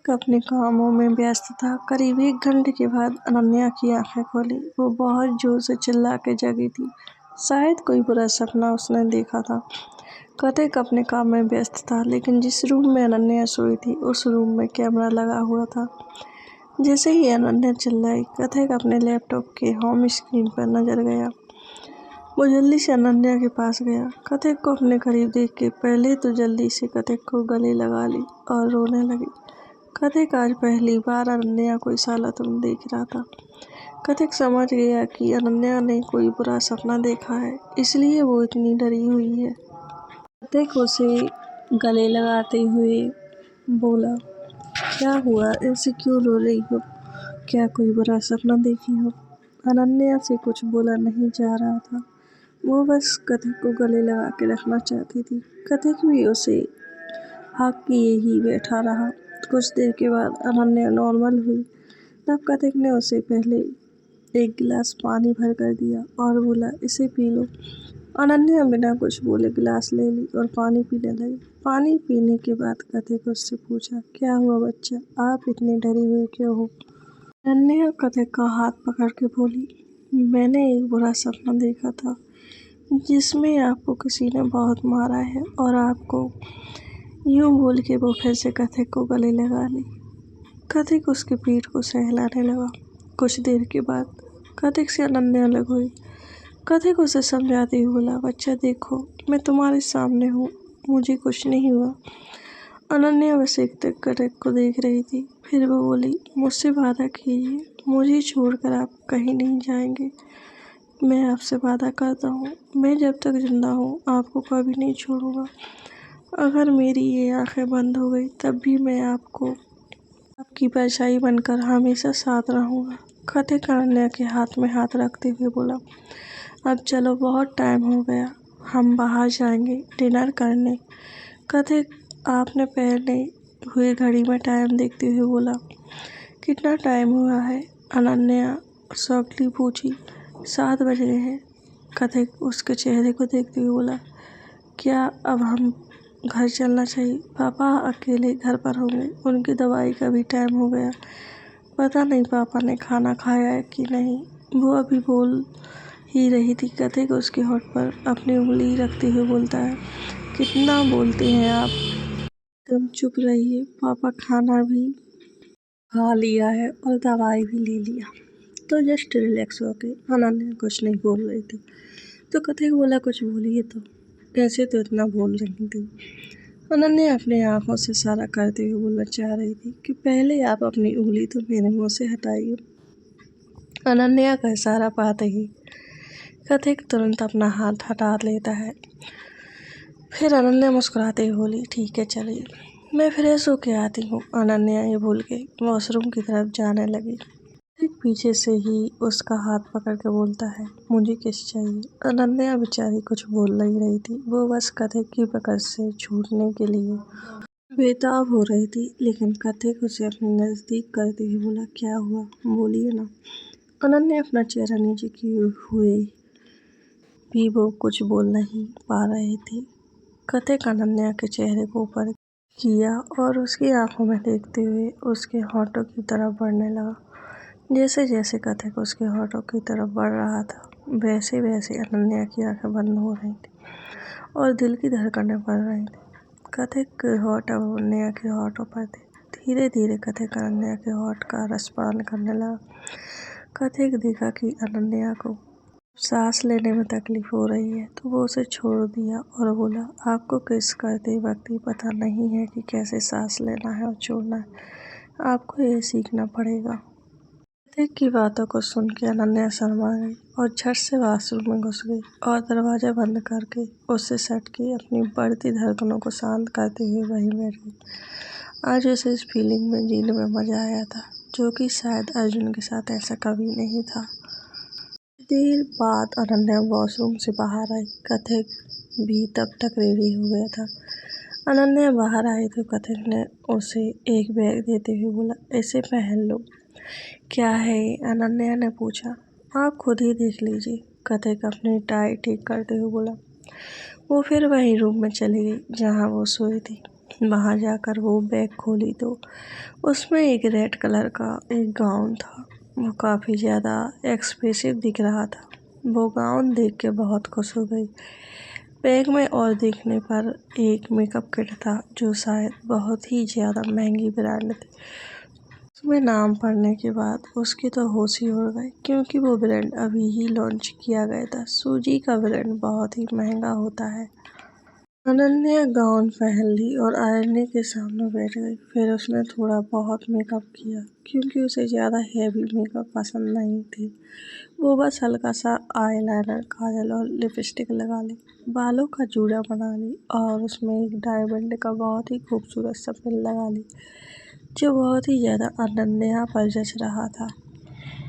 कथिक अपने कामों में व्यस्त था। करीब 1 घंटे के बाद अनन्या की आंखें खोली। वो बहुत जोर से चिल्ला के जगी थी। शायद कोई बुरा सपना उसने देखा था। कथिक अपने काम में व्यस्त था, लेकिन जिस रूम में अनन्या सोई थी उस रूम में कैमरा लगा हुआ था। जैसे ही अनन्या चिल्लाई, कथिक अपने लैपटॉप के होम स्क्रीन पर नजर गया। वो जल्दी से अनन्या के पास गया। कथिक को अपने करीब देख के पहले तो जल्दी से कथिक को गले लगा ली और रोने लगी। कथिक आज पहली बार अनन्या को इस हालत में देख रहा था। कथिक समझ गया कि अनन्या ने कोई बुरा सपना देखा है, इसलिए वो इतनी डरी हुई है। कथिक उसे गले लगाते हुए बोला, क्या हुआ, ऐसे क्यों रो रही हो? क्या कोई बुरा सपना देखी हो? अनन्या से कुछ बोला नहीं जा रहा था। वो बस कथिक को गले लगा के रखना चाहती थी। कथिक भी उसे हक किए ही बैठा रहा। कुछ देर के बाद अनन्या नॉर्मल हुई। तब कथिक ने उसे पहले 1 गिलास पानी भर कर दिया और बोला, इसे पी लो। अनन्या बिना कुछ बोले गिलास ले ली और पानी पीने लगी। पानी पीने के बाद कथिक उससे पूछा, क्या हुआ बच्चा, आप इतनी डरी हुई क्यों हो? अनन्या कथिक का हाथ पकड़ के बोली, मैंने एक बुरा सपना देखा था जिसमें आपको किसी ने बहुत मारा है। और आपको यूं बोल के वो फिर से कथिक को गले लगा ली। कथिक उसके पीठ को सहलाने लगा। कुछ देर के बाद कथिक से अनन्या अलग हुई। कथिक उसे समझाते हुए बोला, बच्चा देखो, मैं तुम्हारे सामने हूँ, मुझे कुछ नहीं हुआ। अनन्या बस एक तक कथिक को देख रही थी। फिर वो बोली, मुझसे वादा कीजिए, मुझे छोड़कर आप कहीं नहीं जाएंगे। मैं आपसे वादा करता हूँ, मैं जब तक जिंदा हूँ आपको कभी नहीं छोड़ूंगा। अगर मेरी ये आंखें बंद हो गई तब भी मैं आपकी परछाई बनकर हमेशा साथ रहूंगा। कथिक अनन्या के हाथ में हाथ रखते हुए बोला, अब चलो, बहुत टाइम हो गया, हम बाहर जाएंगे डिनर करने। कथिक आपने पहले हुई घड़ी में टाइम देखते हुए बोला, कितना टाइम हुआ है? अनन्या सॉफ्टली पूछी। 7 बज गए हैं। कथिक उसके चेहरे को देखते हुए बोला, क्या अब हम घर चलना चाहिए? पापा अकेले घर पर होंगे, उनकी दवाई का भी टाइम हो गया। पता नहीं पापा ने खाना खाया है कि नहीं। वो अभी बोल ही रही थी, कथिक उसके होठ पर अपनी उंगली रखते हुए बोलता है, कितना बोलते हैं आप, तुम चुप रहिए, पापा खाना भी खा लिया है और दवाई भी ले लिया। तो जस्ट रिलैक्स होके अनन्या कुछ नहीं बोल रही थी। तो कथिक बोला, कुछ बोलिए तो, कैसे तो इतना बोल रही थी। अनन्या अपनी आंखों से इशारा करते हुए बोलना चाह रही थी कि पहले आप अपनी उंगली तो मेरे मुंह से हटाइए। अनन्या का इशारा पाते ही कथिक तुरंत अपना हाथ हटा लेता है। फिर अनन्या मुस्कुराते हुए बोली, ठीक है चलिए, मैं फ्रेश होके आती हूँ। अनन्या ये भूल के वॉशरूम की तरफ जाने लगी। कथिक पीछे से ही उसका हाथ पकड़ के बोलता है, मुझे किस चाहिए? अनन्या बेचारी कुछ बोल नहीं रही थी। वो बस कथिक की पकड़ से छूटने के लिए बेताब हो रही थी। लेकिन कथिक उसे अपने नजदीक करते हुए बोला, क्या हुआ, बोलिए ना। अनन्या अपना चेहरा नीचे किए हुए भी वो कुछ बोल नहीं पा रही थी। कथिक अनन्या के चेहरे को ऊपर किया और उसकी आंखों में देखते हुए उसके होठों की तरफ बढ़ने लगा। जैसे जैसे कथिक उसके होठों की तरफ बढ़ रहा था, वैसे वैसे अनन्या की आंखें बंद हो रही थी और दिल की धड़कनें बढ़ रही थी। कथिक के होठ अब अनन्या के होठों पर थे। धीरे धीरे कथिक अनन्या के होठ का रसपान करने लगा। कथिक देखा कि अनन्या को सांस लेने में तकलीफ हो रही है, तो वो उसे छोड़ दिया और बोला, आपको किस करते वक्त ये पता नहीं है कि कैसे सांस लेना है और छोड़ना है, आपको ये सीखना पड़ेगा। कथिक की बातों को सुन के अनन्या शर्मा गई और झट से वॉशरूम में घुस गई और दरवाजा बंद करके उससे सट के अपनी बढ़ती धड़कनों को शांत करते हुए वहीं बैठ गई। आज उसे इस फीलिंग में जीने में मजा आया था, जो कि शायद अर्जुन के साथ ऐसा कभी नहीं था। देर बाद अनन्या वॉशरूम से बाहर आई। कथिक भी तब तक रेडी हो गया था। अनन्या बाहर आई तो कथिक ने उसे एक बैग देते हुए बोला, इसे पहन लो। क्या है ये? अनन्या ने पूछा। आप खुद ही देख लीजिए, कथिक अपनी टाई ठीक करते हुए बोला। वो फिर वही रूम में चली गई जहाँ वो सोई थी। वहाँ जाकर वो बैग खोली तो उसमें एक रेड कलर का एक गाउन था। वो काफ़ी ज़्यादा एक्सपेंसिव दिख रहा था। वो गाउन देख के बहुत खुश हो गई। बैग में और देखने पर एक मेकअप किट था जो शायद बहुत ही ज़्यादा महंगी ब्रांड थी। उसमें नाम पढ़ने के बाद उसकी तो होश ही उड़ गई, क्योंकि वो ब्रांड अभी ही लॉन्च किया गया था। सूजी का ब्रांड बहुत ही महंगा होता है। अनन्या गाउन पहन ली और आईने के सामने बैठ गई। फिर उसने थोड़ा बहुत मेकअप किया, क्योंकि उसे ज़्यादा हैवी मेकअप पसंद नहीं थी। वो बस हल्का सा आईलाइनर, काजल और लिपस्टिक लगा ली, बालों का जूड़ा बना ली और उसमें एक डायमंड का बहुत ही खूबसूरत सा पिन लगा ली, जो बहुत ही ज़्यादा अनन्या पर जच रहा था।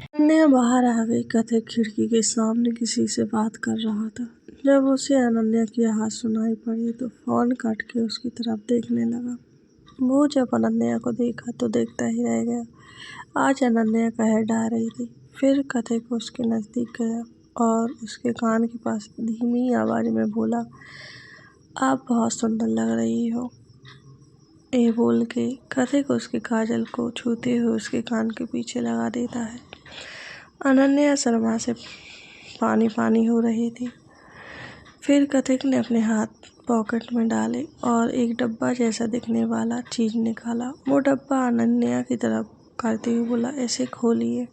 अनन्या बाहर आ गई। कथिक खिड़की के सामने किसी से बात कर रहा था। जब उसे अनन्या की आवाज़ सुनाई पड़ी तो फोन काट के उसकी तरफ देखने लगा। वो जब अनन्या को देखा तो देखता ही रह गया। आज अनन्या कह आ रही थी। फिर कथिक उसके नज़दीक गया और उसके कान के पास धीमी आवाज़ में बोला, आप बहुत सुंदर लग रही हो। ये बोल के कथिक उसके काजल को छूते हुए उसके कान के पीछे लगा देता है। अनन्या शर्मा से पानी पानी हो रही थी। फिर कथिक ने अपने हाथ पॉकेट में डाले और एक डब्बा जैसा दिखने वाला चीज निकाला। वो डब्बा अनन्या की तरफ करते हुए बोला, इसे खोलिए।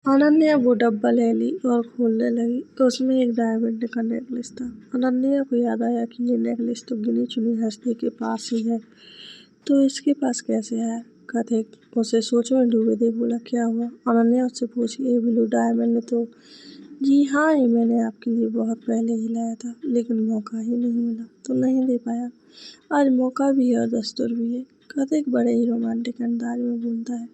अनन्या वो डब्बा ले ली और खोलने लगी तो उसमें एक डायमंड का नेकलेस था। अनन्या को याद आया कि ये नेकलेस तो गिनी चुनी हस्ती के पास ही है, तो इसके पास कैसे आया। कथिक उसे सोच में डूबे देख बोला, क्या हुआ। अनन्या उससे पूछी, ये ब्लू डायमंड तो जी हाँ, ये मैंने आपके लिए बहुत पहले ही लाया था, लेकिन मौका ही नहीं मिला तो नहीं दे पाया। आज मौका भी है और दस्तूर भी है। कथिक बड़े ही रोमांटिक अंदाज में बोलता है।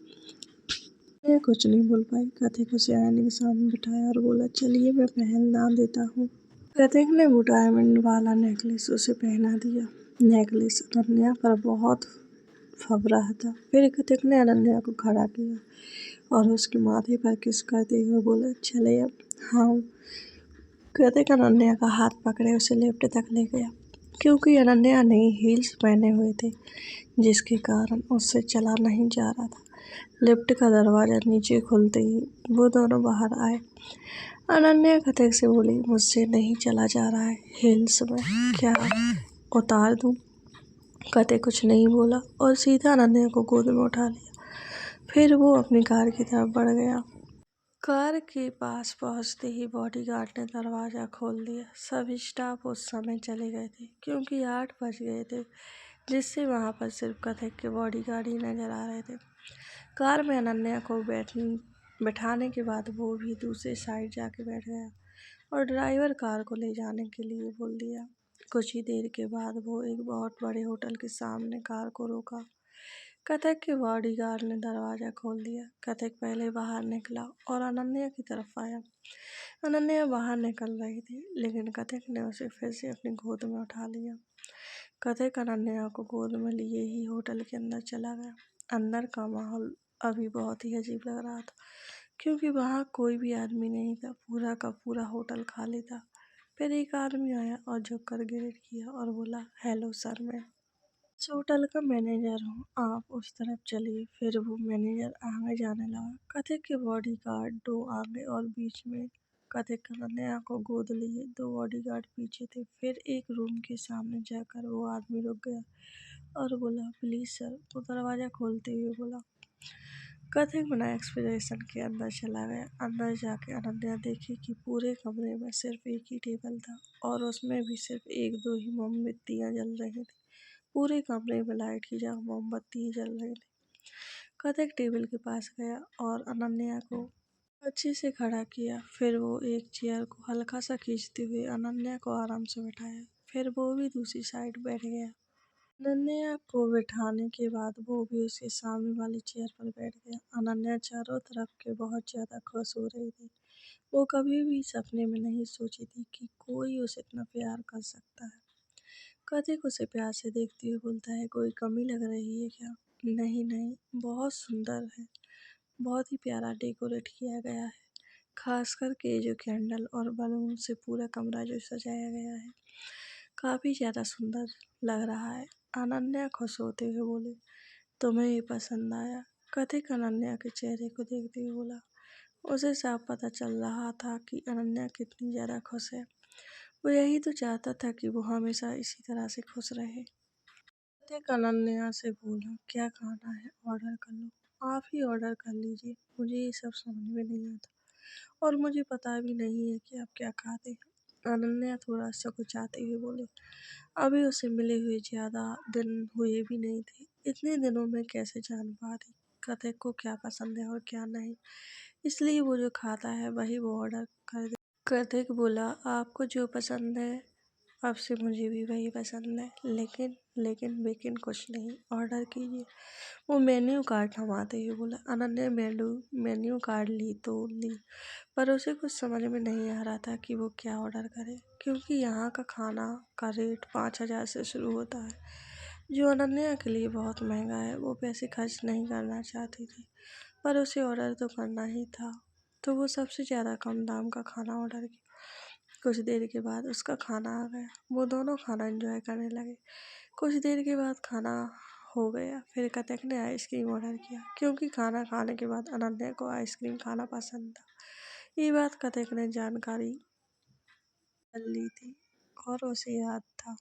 मैं कुछ नहीं बोल पाई। कथिक उसे आईने के सामने बिठाया और बोला, चलिए मैं पहना देता हूँ। कथिक ने वो डायमंड वाला नेकलेस उसे पहना दिया। नेकलेस अनन्या पर बहुत फब रहा था। फिर कथिक ने अनन्या को खड़ा किया और उसके माथे पर किस करते हुए बोला, चले अब। हाँ। कथिक अनन्या का हाथ पकड़े उसे लिफ्ट तक ले गया, क्योंकि अनन्या ने हील्स पहने हुए थे, जिसके कारण उससे चला नहीं जा रहा था। लिफ्ट का दरवाजा नीचे खुलते ही वो दोनों बाहर आए। अनन्या कथिक से बोली, मुझसे नहीं चला जा रहा है हील्स में, क्या उतार दूं। कथिक कुछ नहीं बोला और सीधा अनन्या को गोद में उठा लिया। फिर वो अपनी कार की तरफ बढ़ गया। कार के पास पहुंचते ही बॉडीगार्ड ने दरवाजा खोल दिया। सभी स्टाफ उस समय चले गए थे, क्योंकि 8 बज गए थे, जिससे वहां पर सिर्फ कथिक के बॉडीगार्ड ही नजर आ रहे थे। कार में अनन्या को बैठाने के बाद वो भी दूसरे साइड जाके बैठ गया और ड्राइवर कार को ले जाने के लिए बोल दिया। कुछ ही देर के बाद वो एक बहुत बड़े होटल के सामने कार को रोका। कथिक के बॉडीगार्ड ने दरवाजा खोल दिया। कथिक पहले बाहर निकला और अनन्या की तरफ आया। अनन्या बाहर निकल रही थी, लेकिन कथिक ने उसे फिर से अपनी गोद में उठा लिया। कथिक अनन्या को गोद में लिए ही होटल के अंदर चला गया। अंदर का माहौल अभी बहुत ही अजीब लग रहा था, क्योंकि वहाँ कोई भी आदमी नहीं था। पूरा का पूरा होटल खाली था। फिर एक आदमी आया और झुककर ग्रीट किया और बोला, हेलो सर, मैं इस होटल का मैनेजर हूँ, आप उस तरफ चलिए। फिर वो मैनेजर आगे जाने लगा। कथिक के बॉडीगार्ड 2 आगे और बीच में कथिक अनन्या को गोद लिए, 2 बॉडीगार्ड पीछे थे। फिर एक रूम के सामने जाकर वो आदमी रुक गया और बोला, प्लीज सर। वो दरवाजा खोलते हुए बोला। कथिक बिना एक्सप्रेशन के अंदर चला गया। अंदर जाके अनन्या देखी कि पूरे कमरे में सिर्फ एक ही टेबल था और उसमें भी सिर्फ 1-2 ही मोमबत्तियां जल रही थी। पूरे कमरे में लाइट की जगह मोमबत्ती ही जल रही थी। कथिक टेबल के पास गया और अनन्या को अच्छे से खड़ा किया। फिर वो एक चेयर को हल्का सा खींचते हुए अनन्या को आराम से बैठाया। फिर वो भी दूसरी साइड बैठ गया। अनन्या को बिठाने के बाद वो भी उसके सामने वाली चेयर पर बैठ गया। अनन्या चारों तरफ के बहुत ज्यादा खुश हो रही थी। वो कभी भी सपने में नहीं सोची थी कि कोई उसे इतना प्यार कर सकता है। कथिक उसे प्यार से देखते हुए बोलता है, कोई कमी लग रही है क्या। नहीं नहीं, बहुत सुंदर है, बहुत ही प्यारा डेकोरेट किया गया है। खास करके जो कैंडल और बलून से पूरा कमरा जो सजाया गया है, काफी ज्यादा सुंदर लग रहा है। अनन्या खुश होते हुए बोली, तुम्हें ये पसंद आया? कथिक अनन्या के चेहरे को देखते हुए बोला। उसे साफ पता चल रहा था कि अनन्या कितनी ज्यादा खुश है। वो यही तो चाहता था कि वो हमेशा इसी तरह से खुश रहे। कथिक अनन्या से बोला, क्या खाना है? ऑर्डर कर लो। आप ही ऑर्डर कर लीजिए, मुझे ये सब समझ में नहीं आता और मुझे पता भी नहीं है कि आप क्या खाते हैं। अनन्या थोड़ा सकुचाते हुए बोले, अभी उसे मिले हुए ज्यादा दिन हुए भी नहीं थे, इतने दिनों में कैसे जान पाती कथिक को क्या पसंद है और क्या नहीं, इसलिए वो जो खाता है वही वो ऑर्डर कर दे। कथिक बोला, आपको जो पसंद है अब से मुझे भी वही पसंद है, लेकिन लेकिन कुछ नहीं, ऑर्डर कीजिए। वो मेन्यू कार्ड थमाते हुए बोला। अनन्या मेन्यू कार्ड ली तो ली, पर उसे कुछ समझ में नहीं आ रहा था कि वो क्या ऑर्डर करे, क्योंकि यहाँ का खाना का रेट 5,000 से शुरू होता है, जो अनन्या के लिए बहुत महंगा है। वो पैसे खर्च नहीं करना चाहती थी, पर उसे ऑर्डर तो करना ही था, तो वो सबसे ज़्यादा कम दाम का खाना ऑर्डर किया। कुछ देर के बाद उसका खाना आ गया। वो दोनों खाना एंजॉय करने लगे। कुछ देर के बाद खाना हो गया। फिर कथिक ने आइसक्रीम ऑर्डर किया, क्योंकि खाना खाने के बाद अनन्या को आइसक्रीम खाना पसंद था। ये बात कथिक ने जानकारी कर ली थी और उसे याद था।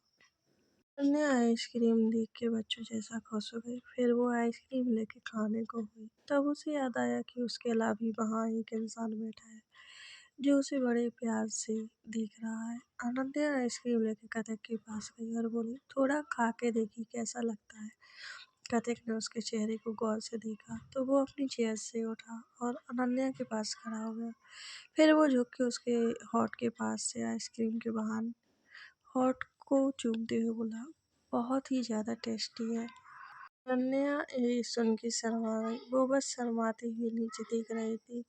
अनन्या आइसक्रीम देख के बच्चों जैसा खुश हो गई। फिर वो आइसक्रीम लेके खाने को हुई। तब उसे याद आया कि उसके अलावा भी वहाँ एक इंसान बैठा है, जो उसे बड़े प्यार से देख रहा है। अनन्या आइसक्रीम लेके कथिक के पास गई और बोली, थोड़ा खा के देखी कैसा लगता है। कथिक ने उसके चेहरे को गौर से देखा तो वो अपनी चेयर से उठा और अनन्या के पास खड़ा हो गया। फिर वो झुक के उसके होठ के पास से आइसक्रीम के बहाने होठ को चूमते हुए बोला, बहुत ही ज़्यादा टेस्टी है। अनन्या ये सुन के शर्मा गई। वो बस शर्माती हुई नीचे देख रही थी।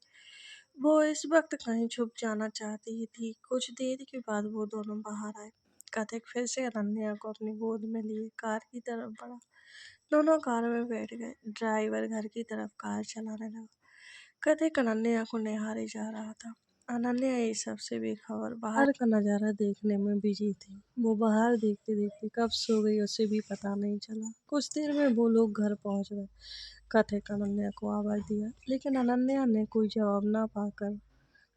वो इस वक्त कहीं छुप जाना चाहती ही थी। कुछ देर के बाद वो दोनों बाहर आए। कथिक फिर से अनन्या को अपनी गोद में लिए कार की तरफ बढ़ा। दोनों कार में बैठ गए। ड्राइवर घर की तरफ कार चलाने लगा। कथिक अनन्या को निहारे जा रहा था। अनन्या ये सबसे बेखबर बाहर का नजारा देखने में बिजी थी। वो बाहर देखते देखते कब सो गई उसे भी पता नहीं चला। कुछ देर में वो लोग घर पहुंच गए। कथिक अनन्या को आवाज दिया, लेकिन अनन्या ने कोई जवाब ना पाकर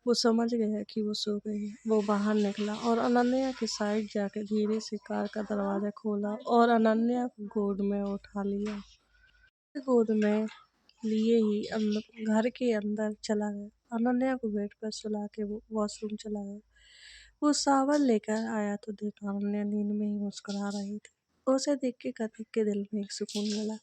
वो समझ गया कि वो सो गई है। वो बाहर निकला और अनन्या के साइड जाकर धीरे से कार का दरवाजा खोला और अनन्या को गोद में उठा लिया। गोद में लिए ही घर के अंदर चला गया। अनन्या को बेड पर सुला के वो वॉशरूम चला गया। वो शावर लेकर आया तो देखा अनन्या नींद में ही मुस्कुरा रही थी। उसे देख के कथिक के दिल में एक सुकून मिला।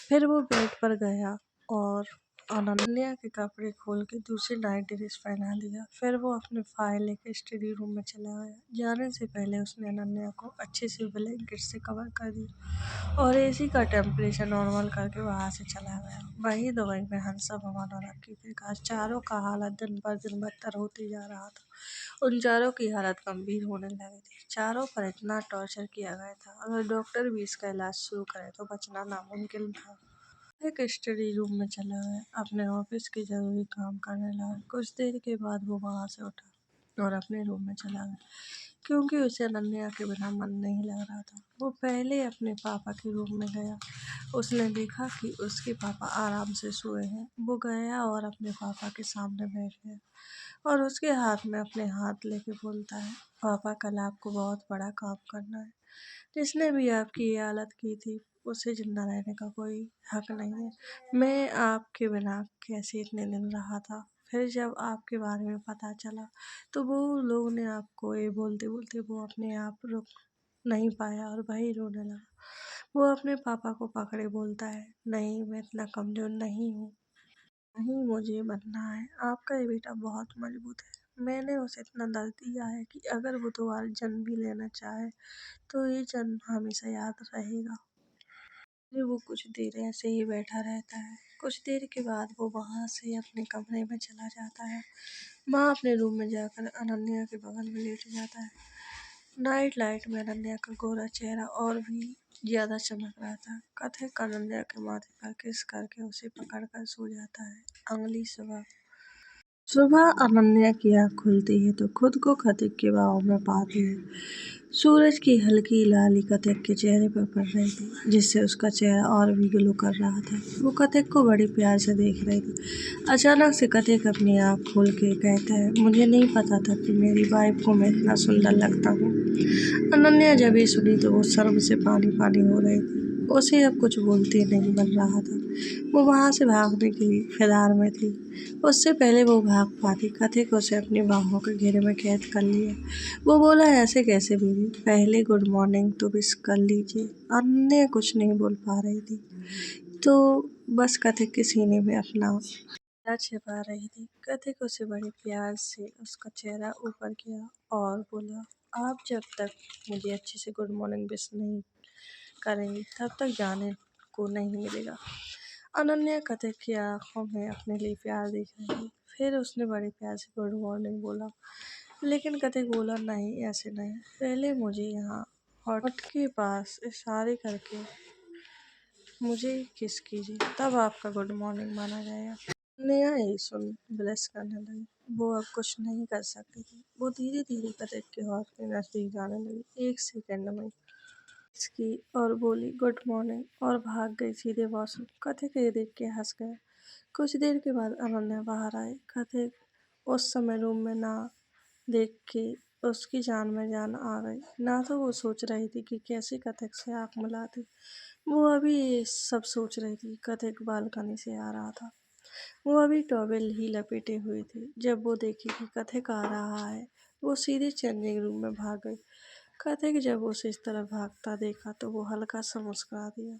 फिर वो बेड पर गया और अनन्या के कपड़े खोल के दूसरी नाइट ड्रेस पहना दिया। फिर वो अपने फाइल लेकर स्टडी रूम में चला गया। जाने से पहले उसने अनन्या को अच्छे से ब्लैंकेट से कवर कर दिया और एसी का टेम्परेचर नॉर्मल करके वहाँ से चला गया। वहीं दुबई में हंसा भवन और अक्की प्रकाश चारों का हालत दिन पर दिन बदतर होते जा रहा था। उन चारों की हालत गंभीर होने लगी थी। चारों पर इतना टॉर्चर किया गया था, अगर डॉक्टर भी इसका इलाज शुरू करे तो बचना नामुमकिन था। एक स्टडी रूम में चला गया, अपने ऑफिस के जरूरी काम करने लगा। कुछ देर के बाद वो वहां से उठा और अपने रूम में चला गया, क्योंकि उसे अनन्या के बिना मन नहीं लग रहा था। वो पहले अपने पापा के रूम में गया। उसने देखा कि उसके पापा आराम से सोए हैं। वो गया और अपने पापा के सामने बैठ गया और उसके हाथ में अपने हाथ लेके बोलता है, पापा कल आपको बहुत बड़ा काम करना है। जिसने भी आपकी ये हालत की थी उसे जिंदा रहने का कोई हक नहीं है। मैं आपके बिना कैसे इतने दिन रहा था। फिर जब आपके बारे में पता चला तो वो लोग ने आपको ये बोलते बोलते वो अपने आप रुक नहीं पाया और वही रोने लगा। वो अपने पापा को पकड़े बोलता है, नहीं मैं इतना कमजोर नहीं हूँ, नहीं मुझे बनना है। आपका ये बेटा बहुत मजबूत है। मैंने उसे इतना दर्द दिया है कि अगर वो दोबारा जन्म भी लेना चाहे तो ये जन्म हमेशा याद रहेगा। फिर वो कुछ देर ऐसे ही बैठा रहता है। कुछ देर के बाद वो वहाँ से अपने कमरे में चला जाता है। माँ अपने रूम में जाकर अनन्या के बगल में लेट जाता है। नाइट लाइट में अनन्या का गोरा चेहरा और भी ज्यादा चमक रहा था। कथिक अनन्या के माथे पर किस करके उसे पकड़कर सो जाता है। अगली सुबह सुबह अनन्या की आँख खुलती है तो खुद को कथिक के बाहों में पाती है। सूरज की हल्की लाली कथिक के चेहरे पर पड़ रही थी, जिससे उसका चेहरा और भी ग्लो कर रहा था। वो कथिक को बड़ी प्यार से देख रही थी। अचानक से कथिक अपनी आँख खोल के कहता है, मुझे नहीं पता था कि मेरी वाइफ को मैं इतना सुंदर लगता हूँ। अनन्या जब ये सुनी तो वो शर्म से पानी पानी हो रही थी। उसे अब कुछ बोलते नहीं बन रहा था। वो वहाँ से भागने की फिरार में थी। उससे पहले वो भाग पाती, कथिक उसे अपनी बाहों के घेरे में कैद कर लिया। वो बोला, ऐसे कैसे बीवी, पहले गुड मॉर्निंग तो विश कर लीजिए। अनन्या कुछ नहीं बोल पा रही थी, तो बस कथिक के सीने में अपना चेहरा छिपा रही थी। कथिक उसे बड़े प्यार से उसका चेहरा ऊपर किया और बोला, आप जब तक मुझे अच्छे से गुड मॉर्निंग विश नहीं करेंगी तब तक जाने को नहीं मिलेगा। अनन्या कथिक की आंखों में अपने लिए प्यार देख रही थी। फिर उसने बड़े प्यार से गुड मॉर्निंग बोला, लेकिन कथिक बोला, नहीं ऐसे नहीं, पहले मुझे यहाँ हॉट के पास इशारे करके मुझे किस कीजिए, तब आपका गुड मॉर्निंग माना जाएगा। अनन्या यही सुन ब्लश करने लगी। वो अब कुछ नहीं कर सकती थी। वो धीरे धीरे कथिक के हॉट के नजदीक जाने लगी, एक सेकंड में की और बोली, गुड मॉर्निंग, और भाग गई सीधे वॉशरूम। कथिक ये देख के हंस गया। कुछ देर के बाद अनन्या बाहर आई। कथिक उस समय रूम में ना देख के उसकी जान में जान आ गई। ना तो वो सोच रही थी कि कैसे कथिक से आँख मिलाती, वो अभी ये सब सोच रही थी। कथिक बालकनी से आ रहा था। वो अभी टॉवेल ही लपेटे हुए थे। जब वो देखी कि कथिक आ रहा है, वो सीधे चेंजिंग रूम में भाग गई। कथिक जब उसे इस तरह भागता देखा तो वो हल्का सा मुस्कुरा दिया।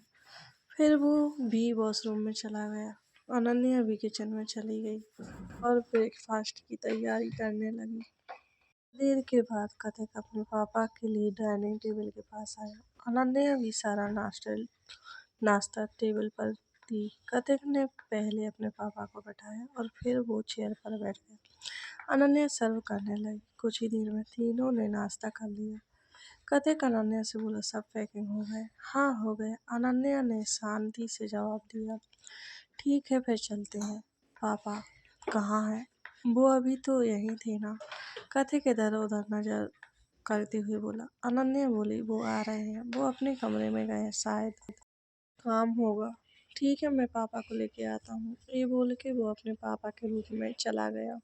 फिर वो भी वॉशरूम में चला गया। अनन्या भी किचन में चली गई और ब्रेकफास्ट की तैयारी करने लगी। देर के बाद कथिक अपने पापा के लिए डाइनिंग टेबल के पास आया। अनन्या भी सारा नाश्ता टेबल पर दी। कथिक ने पहले अपने पापा को बैठाया और फिर वो चेयर पर बैठ गया। अनन्या सर्व करने लगी। कुछ ही देर में तीनों ने नाश्ता कर लिया। कथिक अनन्या से बोला, सब पैकिंग हो गए? हाँ हो गए, अनन्या ने शांति से जवाब दिया। ठीक है फिर चलते हैं। पापा कहाँ हैं? वो अभी तो यहीं थे ना। कथिक इधर उधर नजर करते हुए बोला। अनन्या बोली, वो आ रहे हैं, वो अपने कमरे में गए, शायद काम होगा। ठीक है मैं पापा को लेके आता हूँ। ये बोल के वो अपने पापा के रूम में चला गया।